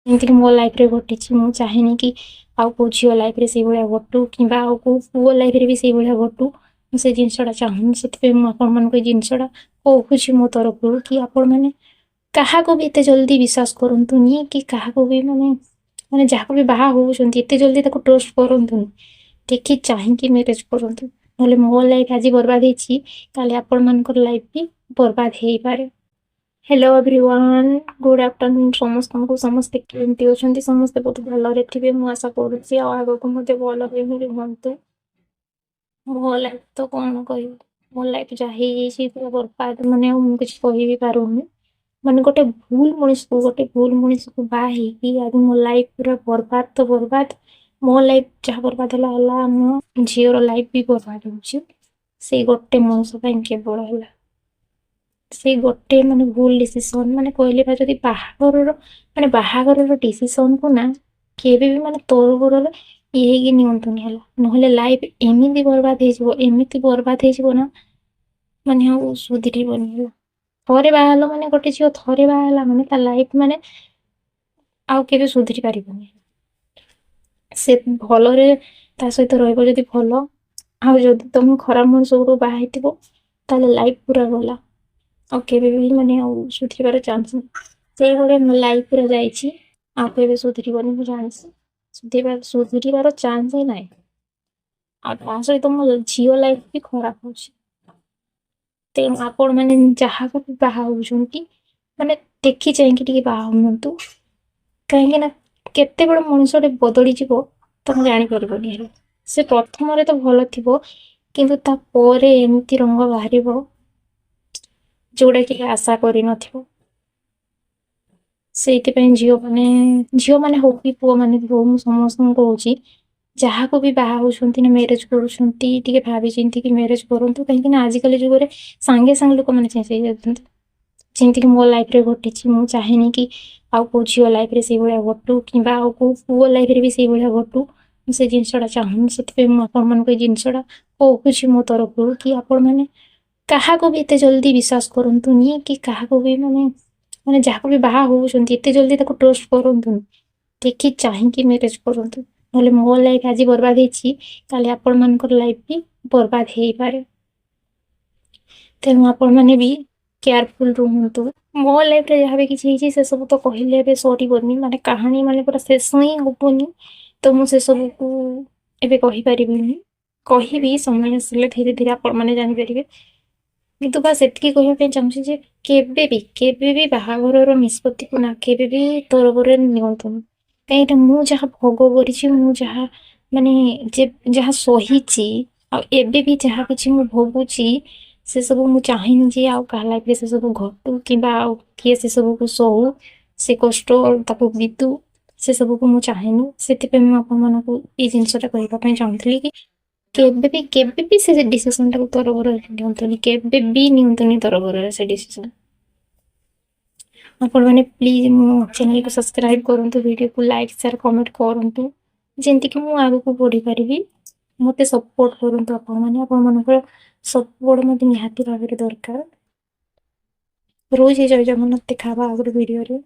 ଏମିତିକି ମୋ ଲାଇଫରେ ଘଟିଛି। ମୁଁ ଚାହେଁନି କି ଆଉ କେଉଁ ଝିଅ ଲାଇଫରେ ସେଇଭଳିଆ ଘଟୁ କିମ୍ବା ଆଉ କେଉଁ ପୁଅ ଲାଇଫରେ ବି ସେଇଭଳିଆ ଘଟୁ। ମୁଁ ସେ ଜିନିଷଟା ଚାହୁଁନି। ସେଥିପାଇଁ ମୁଁ ଆପଣମାନଙ୍କୁ ଏ ଜିନିଷଟା କହୁଛି ମୋ ତରଫରୁ କି ଆପଣମାନେ କାହାକୁ ବି ଏତେ ଜଲ୍ଦି ବିଶ୍ୱାସ କରନ୍ତୁନି କି କାହାକୁ ବି ମାନେ ଯାହାକୁ ବି ବାହା ହେଉଛନ୍ତି ଏତେ ଜଲ୍ଦି ତାକୁ ଟ୍ରଷ୍ଟ କରନ୍ତୁନି। ଦେଖି ଚାହିଁକି ମ୍ୟାରେଜ କରନ୍ତୁ। ନହେଲେ ମୋ ଲାଇଫ୍ ଆଜି ବର୍ବାଦ ହେଇଛି, କାଲି ଆପଣମାନଙ୍କର ଲାଇଫ୍ ବି ବର୍ବାଦ ହେଇପାରେ। हेलो एवरीवन, गुड आफ्टरनून समस्तଙ୍କୁ। ସମସ୍ତେ କେମିତି ଅଛନ୍ତି? ସମସ୍ତେ ବହୁତ ଭଲରେ ଥିବେ ମୁଁ ଆଶା କରୁଛି। ଆଉ ଆଗକୁ ମଧ୍ୟ ଭଲ ରୁହନ୍ତୁ। ମୋ ଲାଇଫ୍ ତ କ'ଣ କହିବି, ମୋ ଲାଇଫ୍ ଯାହା ହେଇଯାଇଛି ପୁରା ବର୍ବାଦ। ଆଉ ମୁଁ କିଛି କହିବି ପାରୁନି। ଗୋଟେ ଭୁଲ ମଣିଷକୁ ବାହା ହେଇକି ଆଜି ମୋ ଲାଇଫ୍ ପୁରା ବର୍ବାଦ ତ ବର୍ବାଦ। ମୋ ଲାଇଫ୍ ଯାହା ବର୍ବାଦ ହେଲା ମୋ ଝିଅର ଲାଇଫ୍ ବି ବର୍ବାଦ ହେଉଛି ସେଇ ଗୋଟେ ମଣିଷ ପାଇଁ କେବଳ ହେଲା। ସେଇ ଗୋଟେ ଭୁଲ ଡିସିସନ୍ କହିଲେ ବା ଯଦି ବାହାଘରର ଡିସିସନ୍‌କୁ ନା କେବେ ବି ତରବରରେ ଇଏ ହେଇକି ନିଅନ୍ତୁନି ହେଲା। ନହେଲେ ଲାଇଫ୍ ଏମିତି ବର୍ବାଦ ହେଇଯିବ ନା ଆଉ ସୁଧରିବନି ହେଲା। ଥରେ ବାହା ହେଲ ଗୋଟେ ଝିଅ ଥରେ ବାହା ହେଲା ତା ଲାଇଫ୍ ଆଉ କେବେ ସୁଧରି ପାରିବନି। ସେ ଭଲରେ ତା ସହିତ ରହିବ ଯଦି ଭଲ, ଆଉ ଯଦି ତମେ ଖରାପ ମଣିଷକୁ ବାହା ହେଇଥିବ ତାହେଲେ ଲାଇଫ୍ ପୁରା ଗଲା। ଆଉ କେବେ ବି ଆଉ ସୁଧରିବାର ଚାନ୍ସ ନାହିଁ। ସେଇଭଳିଆ ମୋ ଲାଇଫ୍ ପୁରା ଯାଇଛି, ଆଉ କେବେ ସୁଧରିବନି ମୁଁ ଜାଣିଛି। ସୁଧରିବାର ଚାନ୍ସ ହିଁ ନାହିଁ। ଆଉ ତା ସହିତ ମୋ ଝିଅ ଲାଇଫ୍ ବି ଖରାପ ହେଉଛି। ତେଣୁ ଆପଣମାନେ ଯାହାକୁ ବି ବାହା ହେଉଛନ୍ତି ଦେଖି ଚାହିଁକି ଟିକେ ବାହା ହୁଅନ୍ତୁ। କାହିଁକି ନା କେତେବେଳେ ମଣିଷଟେ ବଦଳିଯିବ ତମେ ଜାଣିପାରିବନି ହେଲା। ସେ ପ୍ରଥମରେ ତ ଭଲ ଥିବ, କିନ୍ତୁ ତାପରେ ଏମିତି ରଙ୍ଗ ବାହାରିବ ଯୋଉଟାକି ଆଶା କରିନଥିବ। ସେଇଥିପାଇଁ ଝିଅମାନେ ହଉ କି ପୁଅମାନେ ବି ହଉ, ମୁଁ ସମସ୍ତଙ୍କୁ କହୁଛି ଯାହାକୁ ବି ବାହା ହେଉଛନ୍ତି ନା ମ୍ୟାରେଜ କରୁଛନ୍ତି ଟିକେ ଭାବି ଚିନ୍ତିକି ମ୍ୟାରେଜ କରନ୍ତୁ। କାହିଁକି ନା ଆଜିକାଲି ଯୁଗରେ ସାଙ୍ଗେ ସାଙ୍ଗେ ଲୋକମାନେ ଚେଞ୍ଜ ହେଇଯାଉଛନ୍ତି। ଯେମିତିକି ମୋ ଲାଇଫରେ ଘଟିଛି। ମୁଁ ଚାହେଁନି କି ଆଉ କେଉଁ ଝିଅ ଲାଇଫରେ ସେଇଭଳିଆ ଘଟୁ କିମ୍ବା ଆଉ କେଉଁ ପୁଅ ଲାଇଫରେ ବି ସେଇଭଳିଆ ଘଟୁ। ମୁଁ ସେ ଜିନିଷଟା ଚାହୁଁନି। ସେଥିପାଇଁ ମୁଁ ଆପଣମାନଙ୍କୁ ଏ ଜିନିଷଟା କହୁଛି ମୋ ତରଫରୁ କି ଆପଣମାନେ କାହାକୁ ବି ଏତେ ଜଲ୍ଦି ବିଶ୍ୱାସ କରନ୍ତୁନି କି କାହାକୁ ବି ଯାହାକୁ ବି ବାହା ହେଉଛନ୍ତି ଏତେ ଜଲ୍ଦି ତାକୁ ଟ୍ରଷ୍ଟ କରନ୍ତୁନି। ଦେଖି ଚାହିଁକି ମ୍ୟାରେଜ କରନ୍ତୁ। ନହେଲେ ମୋ ଲାଇଫ୍ ଆଜି ବର୍ବାଦ ହେଇଛି, କାଲି ଆପଣମାନଙ୍କର ଲାଇଫ୍ ବି ବର୍ବାଦ ହେଇପାରେ। ତେଣୁ ଆପଣମାନେ ବି କେୟାରଫୁଲ୍ ରୁହନ୍ତୁ। ମୋ ଲାଇଫ୍ରେ ଯାହା ବି କିଛି ହେଇଛି ସେସବୁ ତ କହିଲେ ଏବେ ସରିବନି। କାହାଣୀ ପୁରା ଶେଷ ହିଁ ହବନି। ତ ମୁଁ ସେସବୁକୁ ଏବେ କହିପାରିବିନି। କହିବି ସମୟ ଆସିଲେ ଧୀରେ ଧୀରେ ଆପଣମାନେ ଜାଣିପାରିବେ। କିନ୍ତୁ ବାସ୍ ଏତିକି କହିବା ପାଇଁ ଚାହୁଁଛି ଯେ କେବେ ବି ବାହାଘରର ନିଷ୍ପତ୍ତିକୁ ନା କେବେ ବି ତରବରରେ ନିଅନ୍ତୁନି। କାହିଁକିନା ମୁଁ ଯାହା ଭୋଗ କରିଛି, ମୁଁ ଯାହା ଯାହା ସହିଛି, ଆଉ ଏବେ ବି ଯାହା କିଛି ମୁଁ ଭୋଗୁଛି, ସେସବୁ ମୁଁ ଚାହେଁନି ଯେ ଆଉ କାହା ଲାଇଫ୍ରେ ସେସବୁ ଘଟୁ କିମ୍ବା ଆଉ କିଏ ସେସବୁକୁ ସହୁ, ସେ କଷ୍ଟ ତାକୁ ବିତୁ। ସେସବୁକୁ ମୁଁ ଚାହେଁନି। ସେଥିପାଇଁ ମୁଁ ଆପଣମାନଙ୍କୁ ଏଇ ଜିନିଷଟା କହିବା ପାଇଁ ଚାହୁଁଥିଲି କି କେବେ ବି ସେ ଡିସିସନ୍‌ଟାକୁ ତରବରରେ ନିଅନ୍ତୁନି। କେବେ ବି ନିଅନ୍ତୁନି ତରବରରେ ସେ ଡିସିସନ୍। ଆପଣମାନେ ପ୍ଲିଜ୍ ମୋ ଚ୍ୟାନେଲକୁ ସବସ୍କ୍ରାଇବ୍ କରନ୍ତୁ, ଭିଡ଼ିଓକୁ ଲାଇକ୍ ସେୟାର କମେଣ୍ଟ କରନ୍ତୁ, ଯେମିତିକି ମୁଁ ଆଗକୁ ବଢ଼ିପାରିବି। ମୋତେ ସପୋର୍ଟ କରନ୍ତୁ ଆପଣମାନଙ୍କର ସପୋର୍ଟ ମୋତେ ନିହାତି ଭାବରେ ଦରକାର। ରହୁଛି। ଜୟ ଜଗନ୍ନାଥ। ଦେଖା ହେବା ଆଉ ଗୋଟେ ଭିଡ଼ିଓରେ।